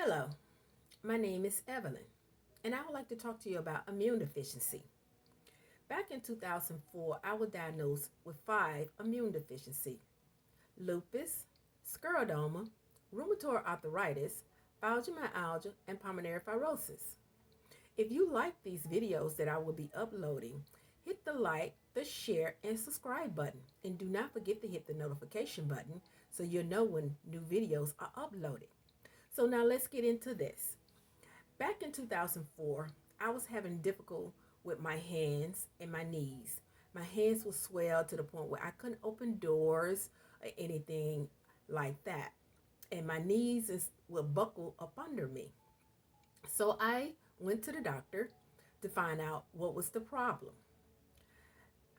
Hello, my name is Evelyn, and I would like to talk to you about immune deficiency. Back in 2004, I was diagnosed with five immune deficiency: lupus, scleroderma, rheumatoid arthritis, fibromyalgia, and pulmonary fibrosis. If you like these videos that I will be uploading, hit the like, the share, and subscribe button. And do not forget to hit the notification button so you'll know when new videos are uploaded. So now let's get into this. Back in 2004, I was having difficulty with my hands and my knees. My hands would swell to the point where I couldn't open doors or anything like that. And my knees would buckle up under me. So I went to the doctor to find out what was the problem.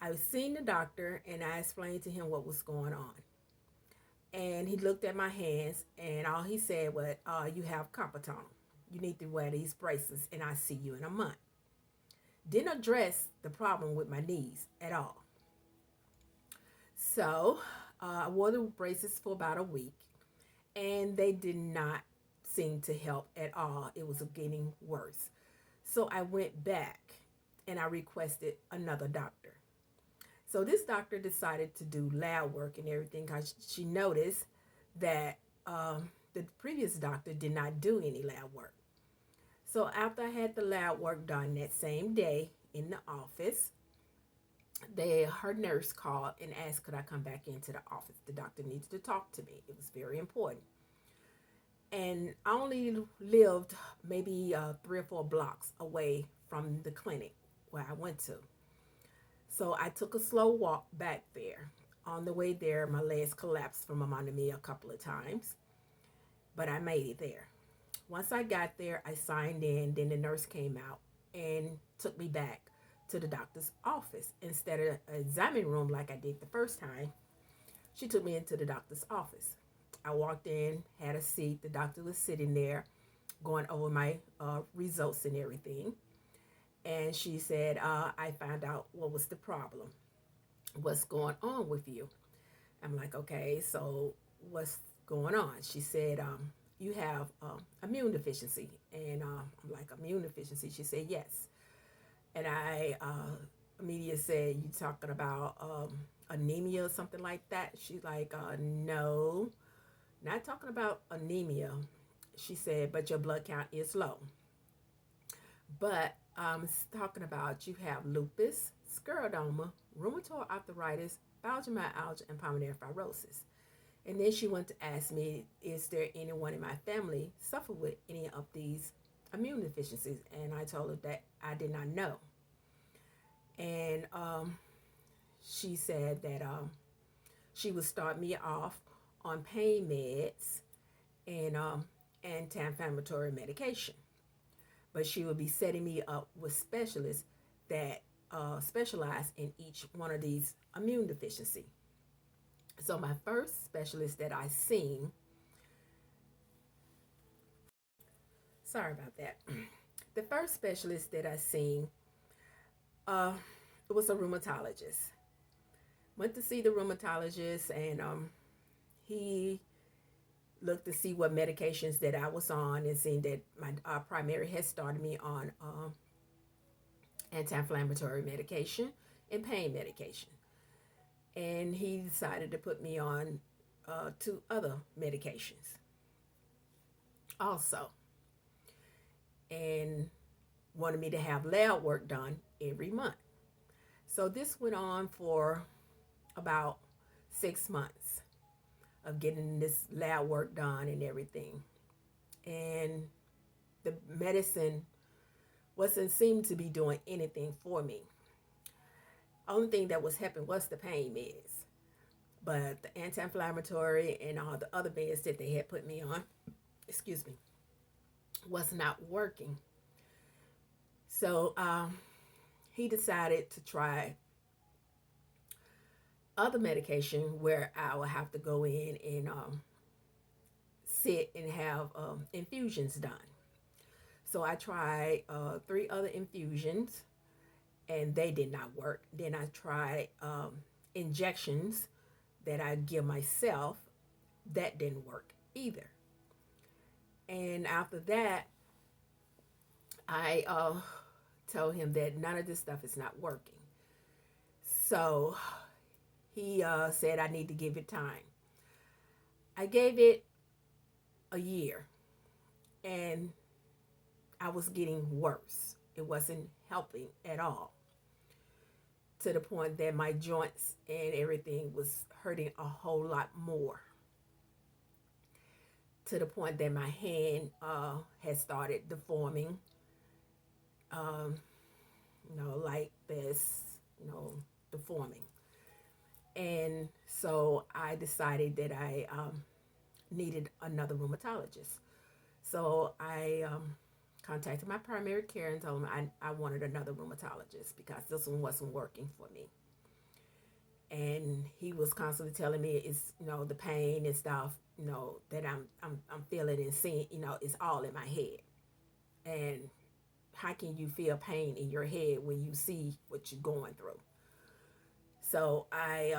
I was seeing the doctor and I explained to him what was going on. And he looked at my hands and all he said was, you have carpal tunnel. You need to wear these braces and I'll see you in a month. Didn't address the problem with my knees at all. So I wore the braces for about a week and they did not seem to help at all. It was getting worse. So I went back and I requested another doctor. So this doctor decided to do lab work and everything because she noticed that the previous doctor did not do any lab work. So after I had the lab work done that same day in the office, her nurse called and asked could I come back into the office. The doctor needs to talk to me. It was very important. And I only lived maybe 3 or 4 blocks away from the clinic where I went to. So I took a slow walk back there. On the way there, my legs collapsed from under me a couple of times, but I made it there. Once I got there, I signed in. Then the nurse came out and took me back to the doctor's office. Instead of an examining room like I did the first time, she took me into the doctor's office. I walked in, had a seat. The doctor was sitting there going over my results and everything. And she said, I found out what was the problem. What's going on with you? I'm like, okay, so what's going on? She said, you have immune deficiency. And I'm like, immune deficiency? She said, yes. And I immediately said, you talking about anemia or something like that? She's like, no, not talking about anemia. She said, but your blood count is low. But I'm talking about you have lupus, scleroderma, rheumatoid arthritis, fibromyalgia, and pulmonary fibrosis. And then she went to ask me, is there anyone in my family suffer with any of these immune deficiencies? And I told her that I did not know. And she said that she would start me off on pain meds and anti-inflammatory medication. But she would be setting me up with specialists that specialize in each one of these immune deficiency. So my first specialist that I seen, sorry about that. The first specialist that I seen, it was a rheumatologist. Went to see the rheumatologist and he looked to see what medications that I was on and seen that my primary had started me on anti-inflammatory medication and pain medication. And he decided to put me on 2 other medications also. And wanted me to have lab work done every month. So this went on for about 6 months of getting this lab work done and everything. And the medicine wasn't seem to be doing anything for me. Only thing that was helping was the pain meds. But the anti-inflammatory and all the other meds that they had put me on, excuse me, was not working. So he decided to try other medication where I would have to go in and sit and have infusions done. So I tried 3 other infusions and they did not work. Then I tried injections that I give myself. That didn't work either. And after that, I told him that none of this stuff is not working. So he said I need to give it time. I gave it a year, and I was getting worse. It wasn't helping at all, to the point that my joints and everything was hurting a whole lot more, to the point that my hand had started deforming, um, like this, deforming. And so I decided that I needed another rheumatologist. So I contacted my primary care and told him I wanted another rheumatologist because this one wasn't working for me. And he was constantly telling me it's the pain and stuff that I'm feeling and seeing it's all in my head. And how can you feel pain in your head when you see what you're going through? So I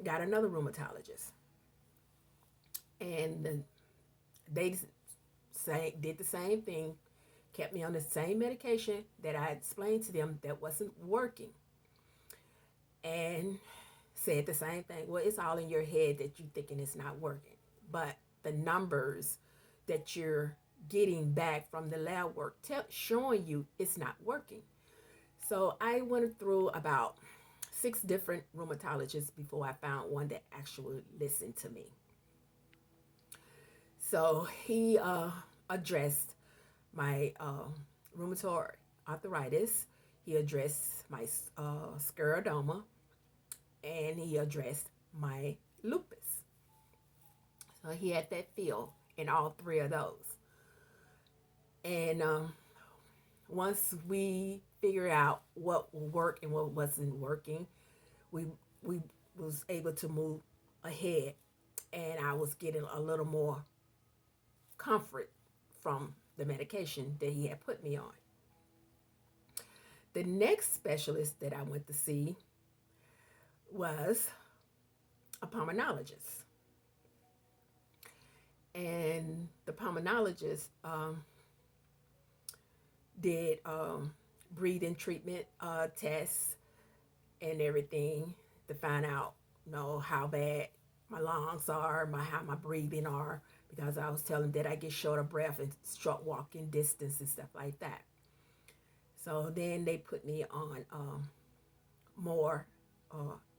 got another rheumatologist, and they did the same thing, kept me on the same medication that I explained to them that wasn't working, and said the same thing. Well, it's all in your head that you're thinking it's not working, but the numbers that you're getting back from the lab work showing you it's not working. So I went through about 6 different rheumatologists before I found one that actually listened to me. So he addressed my rheumatoid arthritis. He addressed my scleroderma, and he addressed my lupus. So he had that feel in all 3 of those. And once we figured out what would work and what wasn't working, we was able to move ahead, and I was getting a little more comfort from the medication that he had put me on. The next specialist that I went to see was a pulmonologist. And the pulmonologist did breathing treatment tests and everything to find out, how bad my lungs are, how my breathing are, because I was telling that I get short of breath and short walking distance and stuff like that. So then they put me on more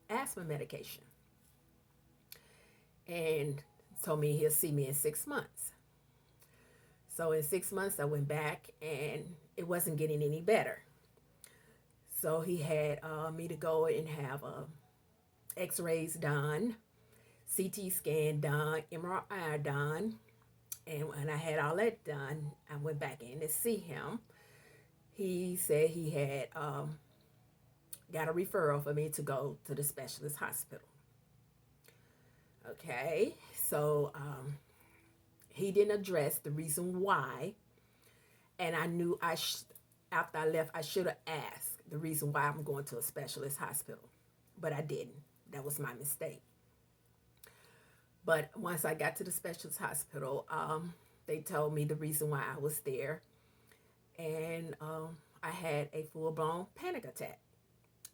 asthma medication, and told me he'll see me in 6 months. So in 6 months I went back, and it wasn't getting any better. So he had me to go and have x-rays done, CT scan done, MRI done. And when I had all that done, I went back in to see him. He said he had got a referral for me to go to the specialist hospital. Okay, so he didn't address the reason why, and I knew after I left I should have asked the reason why I'm going to a specialist hospital, but I didn't. That was my mistake. But once I got to the specialist hospital, they told me the reason why I was there, and I had a full-blown panic attack,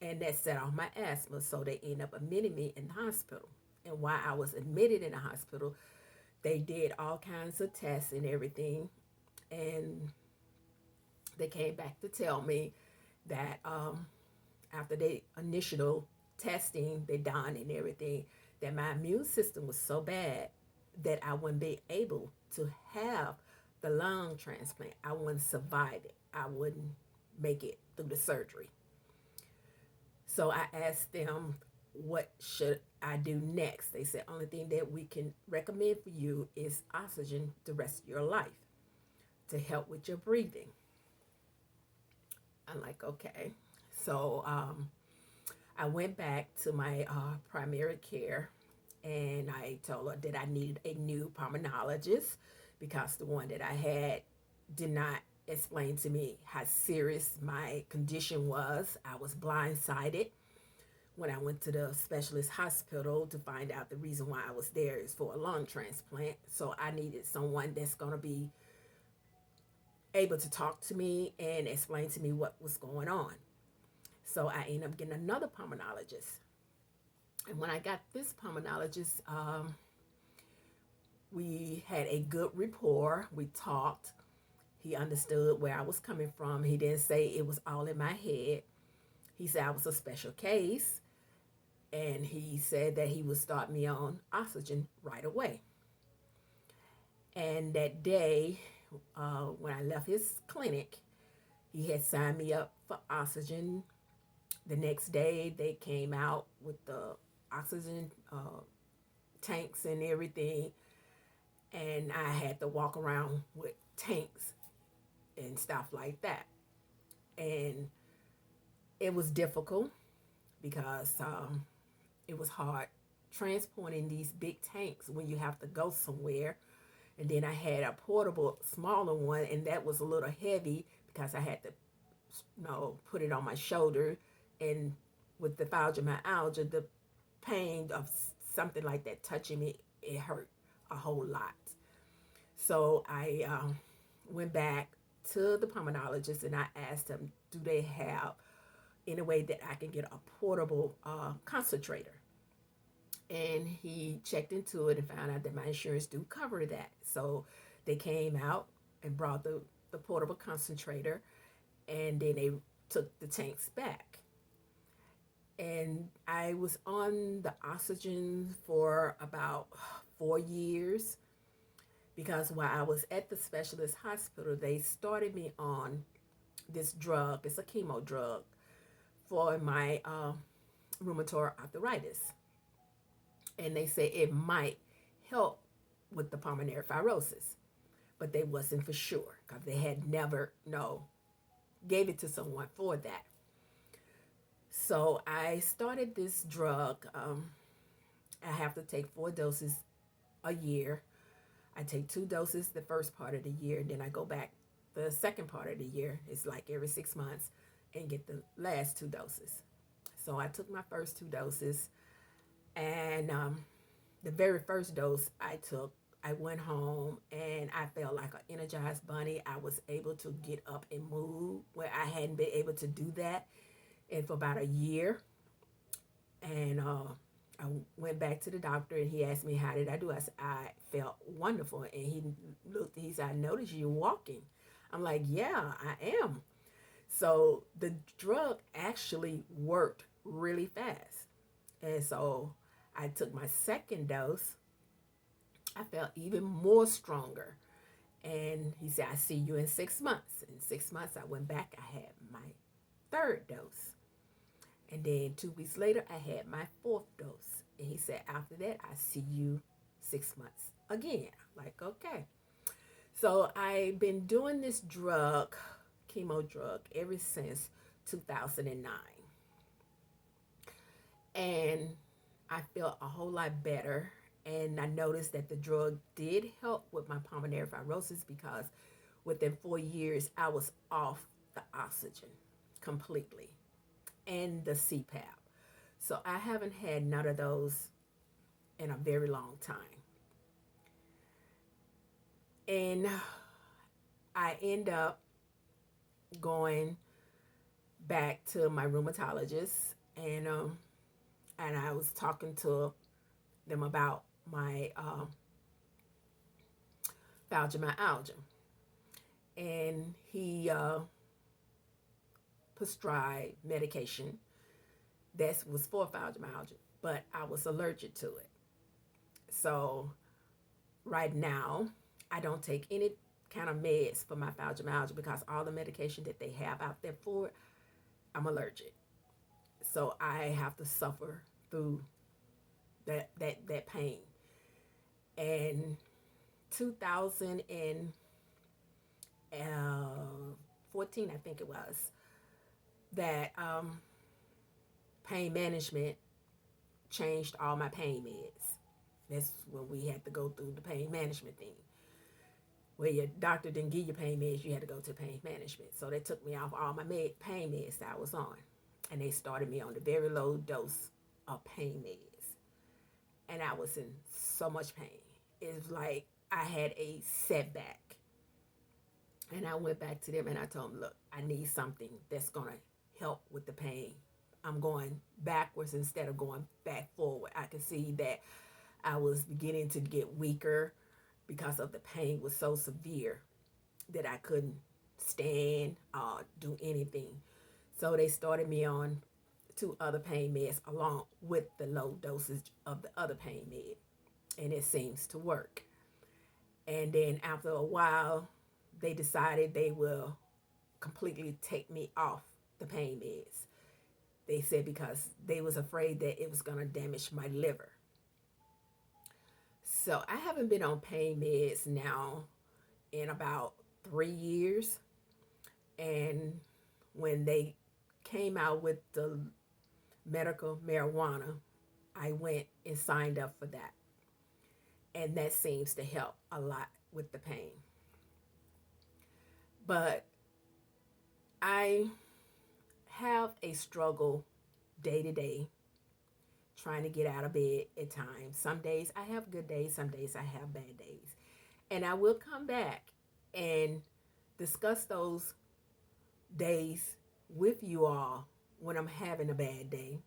and that set off my asthma, so they ended up admitting me in the hospital. And while I was admitted in the hospital, they did all kinds of tests and everything, and they came back to tell me that after the initial testing they done and everything, that my immune system was so bad that I wouldn't be able to have the lung transplant. I wouldn't survive it. I wouldn't make it through the surgery. So I asked them, what should I do next? They said, only thing that we can recommend for you is oxygen the rest of your life to help with your breathing. I'm like, okay. So I went back to my primary care, and I told her that I needed a new pulmonologist because the one that I had did not explain to me how serious my condition was. I was blindsided when I went to the specialist hospital to find out the reason why I was there is for a lung transplant. So I needed someone that's going to be able to talk to me and explain to me what was going on. So I ended up getting another pulmonologist. And when I got this pulmonologist, we had a good rapport. We talked. He understood where I was coming from. He didn't say it was all in my head. He said I was a special case. And he said that he would start me on oxygen right away. And that day, when I left his clinic, he had signed me up for oxygen. The next day, they came out with the oxygen tanks and everything. And I had to walk around with tanks and stuff like that. And it was difficult because it was hard transporting these big tanks when you have to go somewhere. And then I had a portable, smaller one, and that was a little heavy because I had to, put it on my shoulder. And with the fibromyalgia, the pain of something like that touching me, it hurt a whole lot. So I went back to the pulmonologist and I asked him, do they have any way that I can get a portable concentrator? And he checked into it and found out that my insurance do cover that. So they came out and brought the portable concentrator, and then they took the tanks back. And I was on the oxygen for about 4 years because while I was at the specialist hospital, they started me on this drug. It's a chemo drug for my rheumatoid arthritis. And they said it might help with the pulmonary fibrosis, but they wasn't for sure because they had never gave it to someone for that. So I started this drug. I have to take 4 doses a year. I take 2 doses the first part of the year, and then I go back the second part of the year. It's like every 6 months, and get the last 2 doses. So I took my first 2 doses, and the very first dose I took, I went home and I felt like an energized bunny. I was able to get up and move where I hadn't been able to do that for about a year. And I went back to the doctor and he asked me, how did I do? I said, I felt wonderful. And he said, I noticed you walking. I'm like, yeah, I am. So the drug actually worked really fast. And so I took my second dose. I felt even more stronger. And he said, I see you in 6 months. In 6 months, I went back. I had my 3rd dose. And then 2 weeks later, I had my 4th dose. And he said, after that, I see you 6 months again. Like, okay. So I've been doing this drug, chemo drug, ever since 2009. And I felt a whole lot better. And I noticed that the drug did help with my pulmonary fibrosis because within 4 years, I was off the oxygen completely and the CPAP. So I haven't had none of those in a very long time. And I end up going back to my rheumatologist, and I was talking to them about my fibromyalgia, and he prescribed medication that was for fibromyalgia, but I was allergic to it. So right now, I don't take any kind of meds for my fibromyalgia because all the medication that they have out there for it, I'm allergic. So I have to suffer through that pain. And 2014, I think it was, that pain management changed all my pain meds. That's when we had to go through the pain management thing. Where your doctor didn't give you pain meds, you had to go to pain management. So they took me off all my pain meds that I was on. and they started me on the very low dose of pain meds. And I was in so much pain. It's like I had a setback. And I went back to them and I told them, look, I need something that's going to help with the pain. I'm going backwards instead of going back forward. I could see that I was beginning to get weaker because of the pain was so severe that I couldn't stand or do anything. So they started me on 2 other pain meds along with the low dosage of the other pain med. And it seems to work. And then after a while, they decided they will completely take me off the pain meds. They said because they was afraid that it was going to damage my liver. So I haven't been on pain meds now in about 3 years. And when they came out with the medical marijuana, I went and signed up for that. And that seems to help a lot with the pain. But I have a struggle day to day trying to get out of bed at times. Some days I have good days, some days I have bad days. And I will come back and discuss those days with you all when I'm having a bad day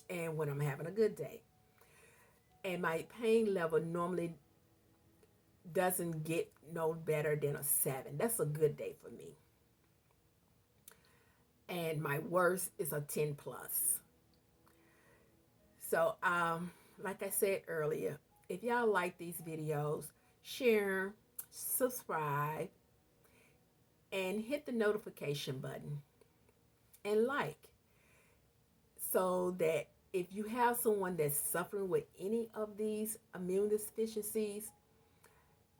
and when I'm having a good day. And my pain level normally doesn't get no better than a 7. That's a good day for me. And my worst is a 10 plus. So, like I said earlier, if y'all like these videos, share, subscribe, and hit the notification button and like, so that if you have someone that's suffering with any of these immune deficiencies,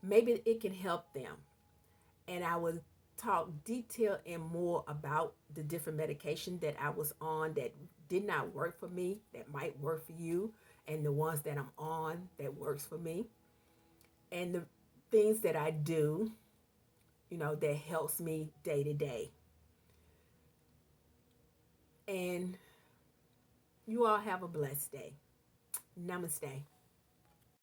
maybe it can help them. And I will talk detail and more about the different medication that I was on that did not work for me, that might work for you, and the ones that I'm on that works for me, and the things that I do, that helps me day to day. And you all have a blessed day. Namaste.